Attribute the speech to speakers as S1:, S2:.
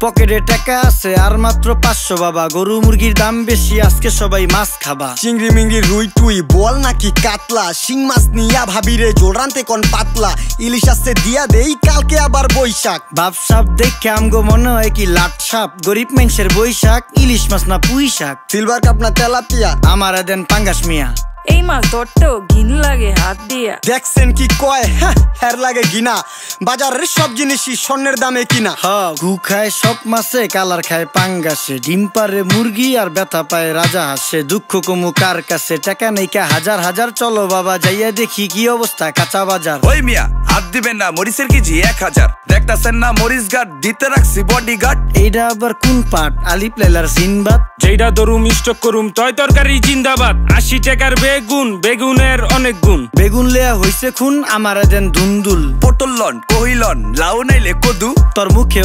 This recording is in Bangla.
S1: পকেটে টাকা আছে আর মাত্র 500 বাবা। গরু মুরগির দাম বেশি, আজকে সবাই মাছ খাবা।
S2: চিংড়ি মিংড়ি রুই টুই বল নাকি কাতলা, শিং মাছ নিয়া ভাবিরে জোল রানতে কোন পাতলা। ইলিশ আসছে দিয়া দেই কালকে আবার বৈশাখ।
S1: ভাবসাব দেখে আমগো মনে হয় কি লাট সাপ। গরিব মানুষের বৈশাখ, ইলিশ মাছ না পুঁই শাক।
S2: সিলভার কাপ না তেলাপিয়া,
S1: আমারে দেন পাঙ্গাস মিয়া।
S3: এই মাছ ধরতেও ঘিন লাগে হাত দিয়া।
S2: দেখছেন কি কয়, হের লাগে ঘিনা। বাজারের সব জিনিসই স্বর্ণের দামে কিনা।
S1: ঘু খায় সব মাছে, কালার খায় পাঙ্গাসে। ডিম পারে মুরগি আর ব্যথা পায় রাজা হাসে। দুঃখ কমু কার কাছে, টাকা নেই কা হাজার হাজার। চলো বাবা যাইয়া দেখি কি অবস্থা কাঁচা বাজার।
S4: ওই মিয়া হাত দিবেন না, মরিচের কেজি 1000। দেখতাছেন না মরিচ গার্ড দিতে রাখছি বডি গার্ড।
S1: এইটা আবার কোন পাট? আলিপ লাইলার সিনবাদ।
S5: যেইটা দরুম স্টক করুম তয় তরকারি জিন্দাবাদ। 80 টাকার বেগুন, বেগুনের অনেক গুণ।
S1: বেগুন লেয়া হইছে খুন, আমারে দেন দুন্দুল।
S4: পটল লন কহিলন লাউ নাইলে কদু।
S1: তোর মুখে